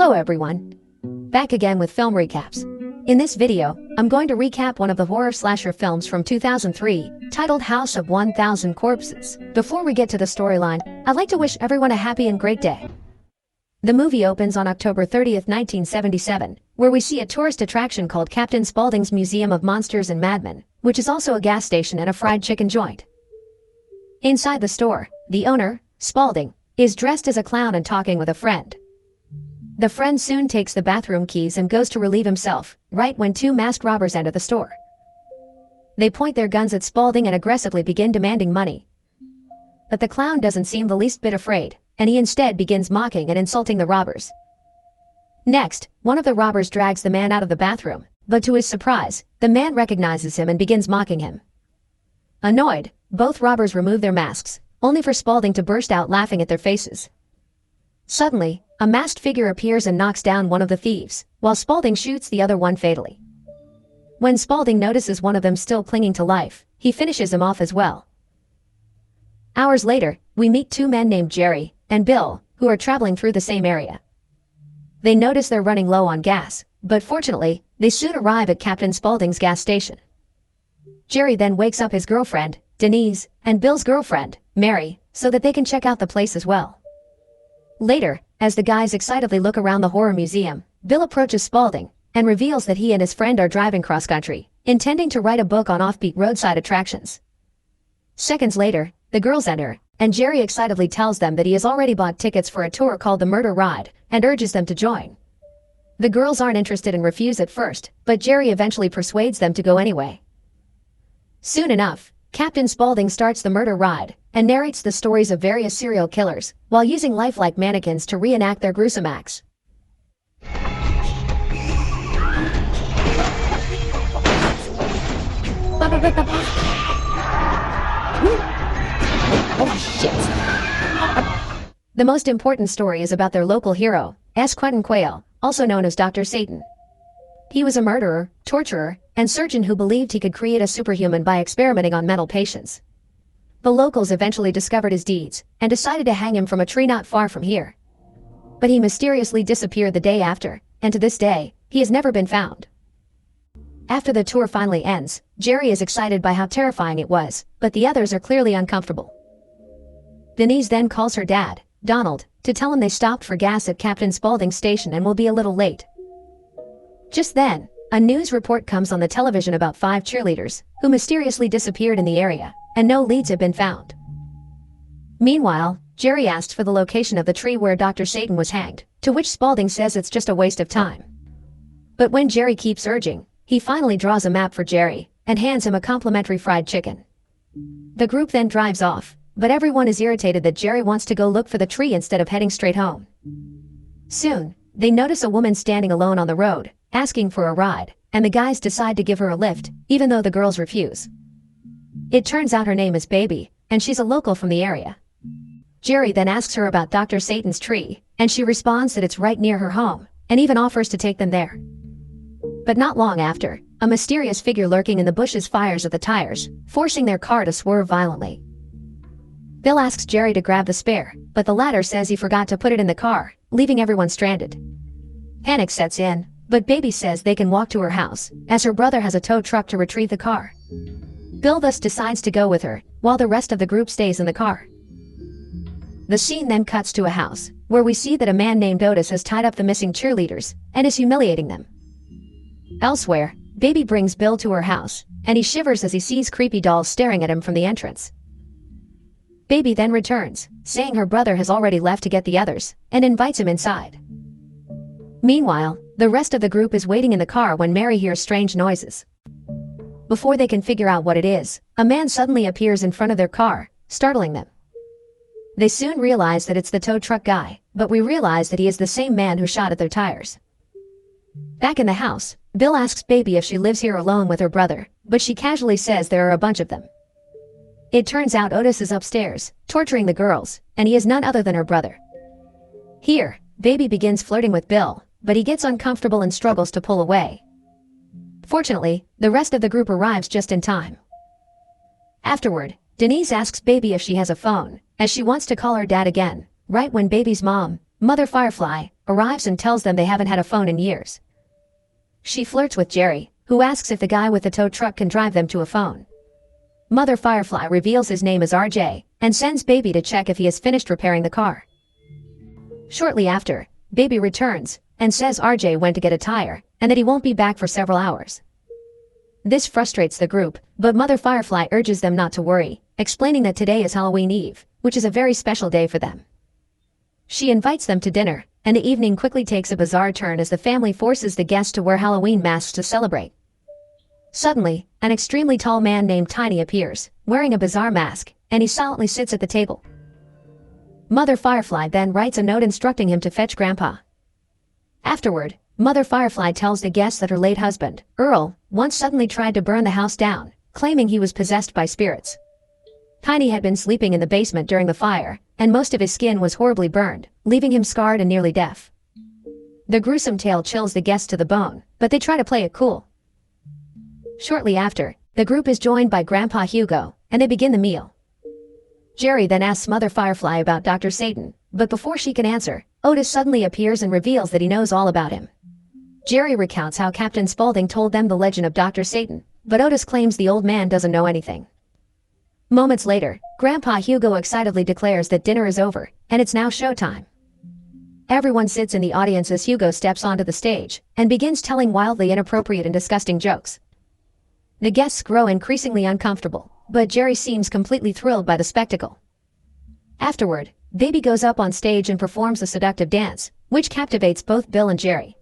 Hello everyone. Back again with film recaps. In this video, I'm going to recap one of the horror slasher films from 2003, titled House of 1000 Corpses. Before we get to the storyline, I'd like to wish everyone a happy and great day. The movie opens on October 30th, 1977, where we see a tourist attraction called Captain Spaulding's Museum of Monsters and Madmen, which is also a gas station and a fried chicken joint. Inside the store, the owner, Spaulding, is dressed as a clown and talking with a friend. The friend soon takes the bathroom keys and goes to relieve himself, right when two masked robbers enter the store. They point their guns at Spaulding and aggressively begin demanding money. But the clown doesn't seem the least bit afraid, and he instead begins mocking and insulting the robbers. Next, one of the robbers drags the man out of the bathroom, but to his surprise, the man recognizes him and begins mocking him. Annoyed, both robbers remove their masks, only for Spaulding to burst out laughing at their faces. Suddenly, a masked figure appears and knocks down one of the thieves, while Spaulding shoots the other one fatally. When Spaulding notices one of them still clinging to life, he finishes him off as well. Hours later, we meet two men named Jerry and Bill, who are traveling through the same area. They notice they're running low on gas, but fortunately, they soon arrive at Captain Spaulding's gas station. Jerry then wakes up his girlfriend, Denise, and Bill's girlfriend, Mary, so that they can check out the place as well. Later, as the guys excitedly look around the horror museum, Bill approaches Spaulding and reveals that he and his friend are driving cross-country, intending to write a book on offbeat roadside attractions. Seconds later, the girls enter, and Jerry excitedly tells them that he has already bought tickets for a tour called the Murder Ride and urges them to join. The girls aren't interested and refuse at first, but Jerry eventually persuades them to go anyway. Soon enough, Captain Spaulding starts the murder ride and narrates the stories of various serial killers while using lifelike mannequins to reenact their gruesome acts. Oh shit. The most important story is about their local hero, S. Quentin Quayle, also known as Dr. Satan. He was a murderer, torturer, and surgeon who believed he could create a superhuman by experimenting on mental patients. The locals eventually discovered his deeds and decided to hang him from a tree not far from here. But he mysteriously disappeared the day after, and to this day, he has never been found. After the tour finally ends, Jerry is excited by how terrifying it was, but the others are clearly uncomfortable. Denise then calls her dad, Donald, to tell him they stopped for gas at Captain Spaulding's station and will be a little late. Just then, a news report comes on the television about 5 cheerleaders who mysteriously disappeared in the area, and no leads have been found. Meanwhile, Jerry asks for the location of the tree where Dr. Satan was hanged, to which Spaulding says it's just a waste of time. But when Jerry keeps urging, he finally draws a map for Jerry and hands him a complimentary fried chicken. The group then drives off, but everyone is irritated that Jerry wants to go look for the tree instead of heading straight home. Soon, they notice a woman standing alone on the road, asking for a ride, and the guys decide to give her a lift, even though the girls refuse. It turns out her name is Baby, and she's a local from the area. Jerry then asks her about Dr. Satan's tree, and she responds that it's right near her home, and even offers to take them there. But not long after, a mysterious figure lurking in the bushes fires at the tires, forcing their car to swerve violently. Bill asks Jerry to grab the spare, but the latter says he forgot to put it in the car, leaving everyone stranded. Panic sets in, but Baby says they can walk to her house, as her brother has a tow truck to retrieve the car. Bill thus decides to go with her, while the rest of the group stays in the car. The scene then cuts to a house, where we see that a man named Otis has tied up the missing cheerleaders, and is humiliating them. Elsewhere, Baby brings Bill to her house, and he shivers as he sees creepy dolls staring at him from the entrance. Baby then returns, saying her brother has already left to get the others, and invites him inside. Meanwhile, the rest of the group is waiting in the car when Mary hears strange noises. Before they can figure out what it is, a man suddenly appears in front of their car, startling them. They soon realize that it's the tow truck guy, but we realize that he is the same man who shot at their tires. Back in the house, Bill asks Baby if she lives here alone with her brother, but she casually says there are a bunch of them. It turns out Otis is upstairs, torturing the girls, and he is none other than her brother. Here, Baby begins flirting with Bill, but he gets uncomfortable and struggles to pull away. Fortunately, the rest of the group arrives just in time. Afterward, Denise asks Baby if she has a phone, as she wants to call her dad again, right when Baby's mom, Mother Firefly arrives and tells them they haven't had a phone in years. She flirts with Jerry, who asks if the guy with the tow truck can drive them to a phone. Mother Firefly reveals his name is RJ and sends Baby to check if he has finished repairing the car. Shortly after, Baby returns and says RJ went to get a tire and that he won't be back for several hours. This frustrates the group, but Mother Firefly urges them not to worry, explaining that today is Halloween Eve, which is a very special day for them. She invites them to dinner, and the evening quickly takes a bizarre turn as the family forces the guests to wear Halloween masks to celebrate. Suddenly, an extremely tall man named Tiny appears, wearing a bizarre mask, and he silently sits at the table. Mother Firefly then writes a note instructing him to fetch Grandpa. Afterward, Mother Firefly tells the guests that her late husband, Earl, once suddenly tried to burn the house down, claiming he was possessed by spirits. Tiny had been sleeping in the basement during the fire, and most of his skin was horribly burned, leaving him scarred and nearly deaf. The gruesome tale chills the guests to the bone, but they try to play it cool. Shortly after, the group is joined by Grandpa Hugo, and they begin the meal. Jerry then asks Mother Firefly about Dr. Satan, but before she can answer, Otis suddenly appears and reveals that he knows all about him. Jerry recounts how Captain Spaulding told them the legend of Dr. Satan, but Otis claims the old man doesn't know anything. Moments later, Grandpa Hugo excitedly declares that dinner is over, and it's now showtime. Everyone sits in the audience as Hugo steps onto the stage and begins telling wildly inappropriate and disgusting jokes. The guests grow increasingly uncomfortable, but Jerry seems completely thrilled by the spectacle. Afterward, Baby goes up on stage and performs a seductive dance, which captivates both Bill and Jerry.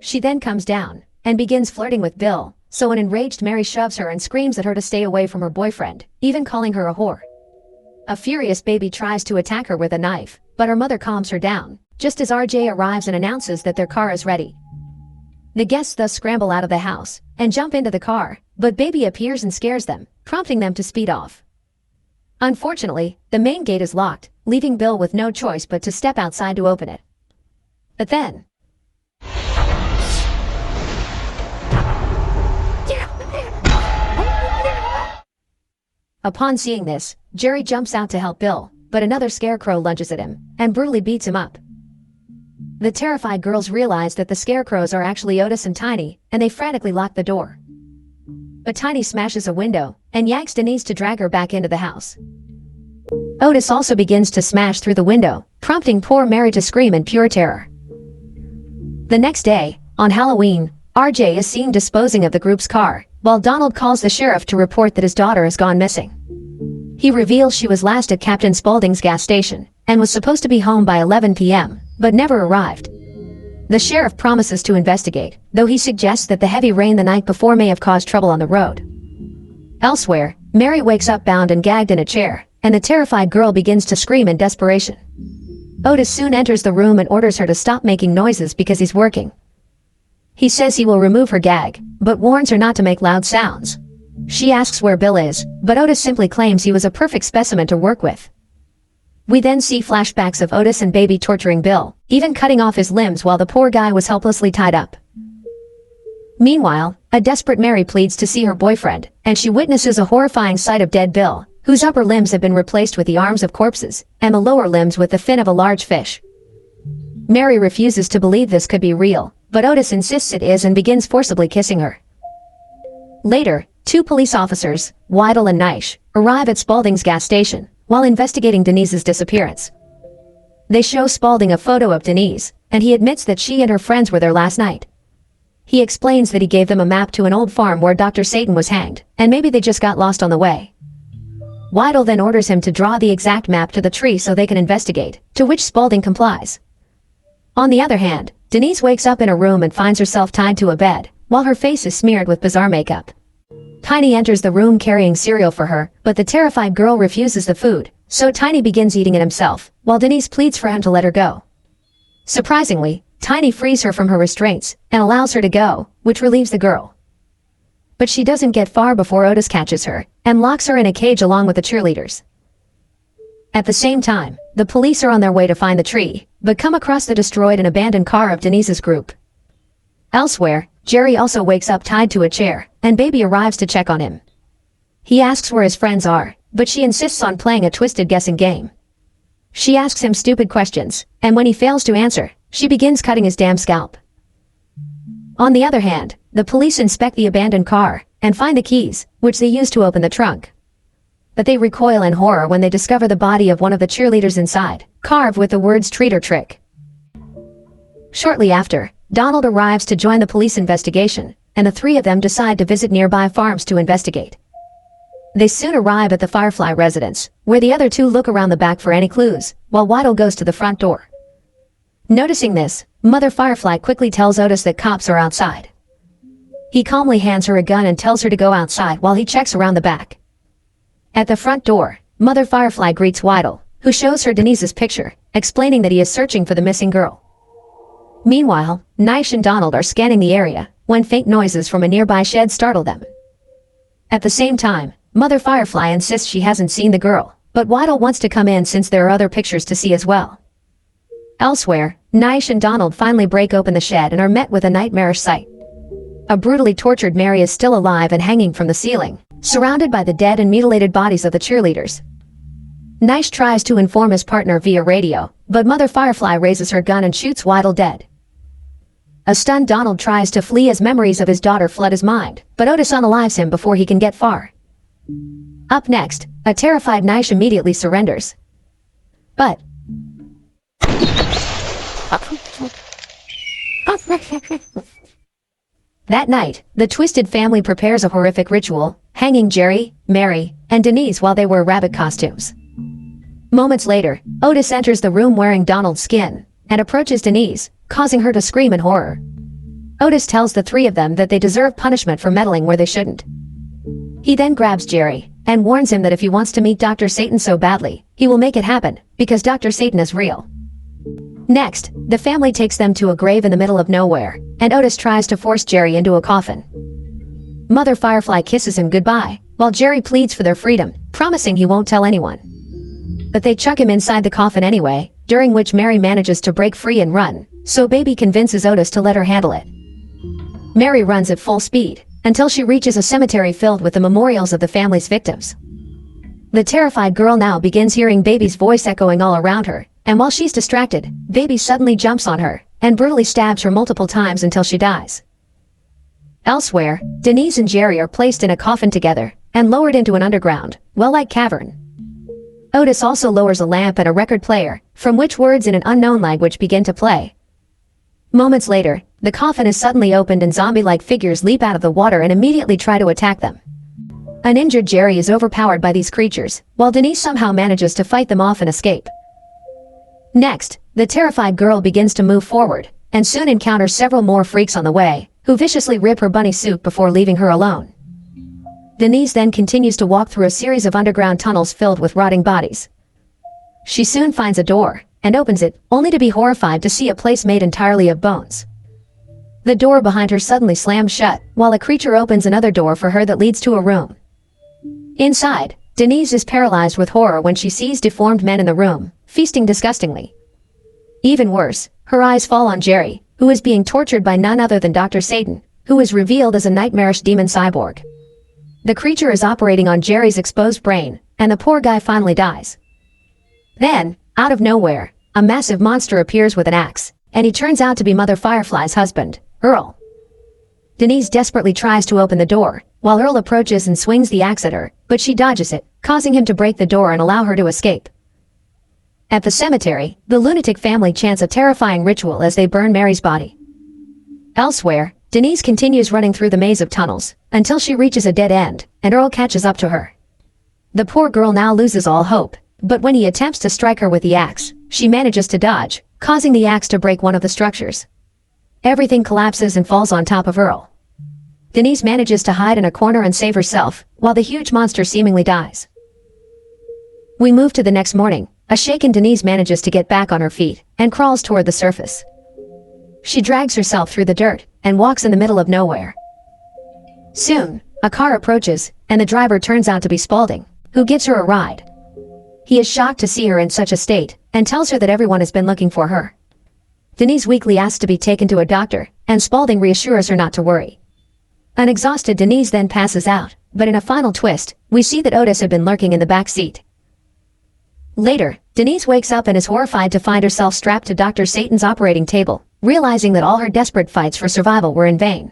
She then comes down and begins flirting with Bill, so an enraged Mary shoves her and screams at her to stay away from her boyfriend, even calling her a whore. A furious Baby tries to attack her with a knife, but her mother calms her down, just as RJ arrives and announces that their car is ready. The guests thus scramble out of the house and jump into the car, but Baby appears and scares them, prompting them to speed off. Unfortunately, the main gate is locked, leaving Bill with no choice but to step outside to open it. But then, upon seeing this, Jerry jumps out to help Bill, but another scarecrow lunges at him and brutally beats him up. The terrified girls realize that the scarecrows are actually Otis and Tiny, and they frantically lock the door. But Tiny smashes a window and yanks Denise to drag her back into the house. Otis also begins to smash through the window, prompting poor Mary to scream in pure terror. The next day, on Halloween, RJ is seen disposing of the group's car, while Donald calls the sheriff to report that his daughter has gone missing. He reveals she was last at Captain Spaulding's gas station and was supposed to be home by 11 p.m., but never arrived. The sheriff promises to investigate, though he suggests that the heavy rain the night before may have caused trouble on the road. Elsewhere, Mary wakes up bound and gagged in a chair, and the terrified girl begins to scream in desperation. Otis soon enters the room and orders her to stop making noises because he's working. He says he will remove her gag, but warns her not to make loud sounds. She asks where Bill is, but Otis simply claims he was a perfect specimen to work with. We then see flashbacks of Otis and Baby torturing Bill, even cutting off his limbs while the poor guy was helplessly tied up. Meanwhile, a desperate Mary pleads to see her boyfriend, and she witnesses a horrifying sight of dead Bill, whose upper limbs have been replaced with the arms of corpses, and the lower limbs with the fin of a large fish. Mary refuses to believe this could be real, but Otis insists it is and begins forcibly kissing her. Later, two police officers, Weidel and Neisch, arrive at Spaulding's gas station, while investigating Denise's disappearance. They show Spaulding a photo of Denise, and he admits that she and her friends were there last night. He explains that he gave them a map to an old farm where Dr. Satan was hanged, and maybe they just got lost on the way. Weidel then orders him to draw the exact map to the tree so they can investigate, to which Spaulding complies. On the other hand, Denise wakes up in a room and finds herself tied to a bed, while her face is smeared with bizarre makeup. Tiny enters the room carrying cereal for her, but the terrified girl refuses the food, so Tiny begins eating it himself, while Denise pleads for him to let her go. Surprisingly, Tiny frees her from her restraints and allows her to go, which relieves the girl. But she doesn't get far before Otis catches her and locks her in a cage along with the cheerleaders. At the same time, the police are on their way to find the tree, but come across the destroyed and abandoned car of Denise's group. Elsewhere, Jerry also wakes up tied to a chair, and Baby arrives to check on him. He asks where his friends are, but she insists on playing a twisted guessing game. She asks him stupid questions, and when he fails to answer, she begins cutting his damn scalp. On the other hand, the police inspect the abandoned car and find the keys, which they use to open the trunk. But they recoil in horror when they discover the body of one of the cheerleaders inside, carved with the words "treat or trick." Shortly after, Donald arrives to join the police investigation, and the three of them decide to visit nearby farms to investigate. They soon arrive at the Firefly residence, where the other two look around the back for any clues, while Waddle goes to the front door. Noticing this, Mother Firefly quickly tells Otis that cops are outside. He calmly hands her a gun and tells her to go outside while he checks around the back. At the front door, Mother Firefly greets Waddle, who shows her Denise's picture, explaining that he is searching for the missing girl. Meanwhile, Nish and Donald are scanning the area, when faint noises from a nearby shed startle them. At the same time, Mother Firefly insists she hasn't seen the girl, but Waddle wants to come in since there are other pictures to see as well. Elsewhere, Nish and Donald finally break open the shed and are met with a nightmarish sight. A brutally tortured Mary is still alive and hanging from the ceiling, surrounded by the dead and mutilated bodies of the cheerleaders. Nish tries to inform his partner via radio, but Mother Firefly raises her gun and shoots Waddle dead. A stunned Donald tries to flee as memories of his daughter flood his mind, but Otis unalives him before he can get far. Up next, a terrified Nish immediately surrenders. But that night, the Twisted family prepares a horrific ritual, hanging Jerry, Mary, and Denise while they wear rabbit costumes. Moments later, Otis enters the room wearing Donald's skin and approaches Denise, causing her to scream in horror. Otis tells the three of them that they deserve punishment for meddling where they shouldn't. He then grabs Jerry and warns him that if he wants to meet Dr. Satan so badly, he will make it happen, because Dr. Satan is real. Next, the family takes them to a grave in the middle of nowhere, and Otis tries to force Jerry into a coffin. Mother Firefly kisses him goodbye, while Jerry pleads for their freedom, promising he won't tell anyone. But they chuck him inside the coffin anyway, during which Mary manages to break free and run, so Baby convinces Otis to let her handle it. Mary runs at full speed, until she reaches a cemetery filled with the memorials of the family's victims. The terrified girl now begins hearing Baby's voice echoing all around her, and while she's distracted, Baby suddenly jumps on her and brutally stabs her multiple times until she dies. Elsewhere, Denise and Jerry are placed in a coffin together and lowered into an underground, well-like cavern. Otis also lowers a lamp and a record player, from which words in an unknown language begin to play. Moments later, the coffin is suddenly opened and zombie-like figures leap out of the water and immediately try to attack them. An injured Jerry is overpowered by these creatures, while Denise somehow manages to fight them off and escape. Next, the terrified girl begins to move forward, and soon encounters several more freaks on the way, who viciously rip her bunny suit before leaving her alone. Denise then continues to walk through a series of underground tunnels filled with rotting bodies. She soon finds a door, and opens it, only to be horrified to see a place made entirely of bones. The door behind her suddenly slams shut, while a creature opens another door for her that leads to a room. Inside, Denise is paralyzed with horror when she sees deformed men in the room, feasting disgustingly. Even worse, her eyes fall on Jerry, who is being tortured by none other than Dr. Satan, who is revealed as a nightmarish demon cyborg. The creature is operating on Jerry's exposed brain, and the poor guy finally dies. Then, out of nowhere, a massive monster appears with an axe, and he turns out to be Mother Firefly's husband, Earl. Denise desperately tries to open the door, while Earl approaches and swings the axe at her, but she dodges it, causing him to break the door and allow her to escape. At the cemetery, the lunatic family chants a terrifying ritual as they burn Mary's body. Elsewhere, Denise continues running through the maze of tunnels, until she reaches a dead end, and Earl catches up to her. The poor girl now loses all hope, but when he attempts to strike her with the axe, she manages to dodge, causing the axe to break one of the structures. Everything collapses and falls on top of Earl. Denise manages to hide in a corner and save herself, while the huge monster seemingly dies. We move to the next morning. A shaken Denise manages to get back on her feet, and crawls toward the surface. She drags herself through the dirt, and walks in the middle of nowhere. Soon, a car approaches, and the driver turns out to be Spaulding, who gives her a ride. He is shocked to see her in such a state, and tells her that everyone has been looking for her. Denise weakly asks to be taken to a doctor, and Spaulding reassures her not to worry. An exhausted Denise then passes out, but in a final twist, we see that Otis had been lurking in the back seat. Later, Denise wakes up and is horrified to find herself strapped to Dr. Satan's operating table, realizing that all her desperate fights for survival were in vain.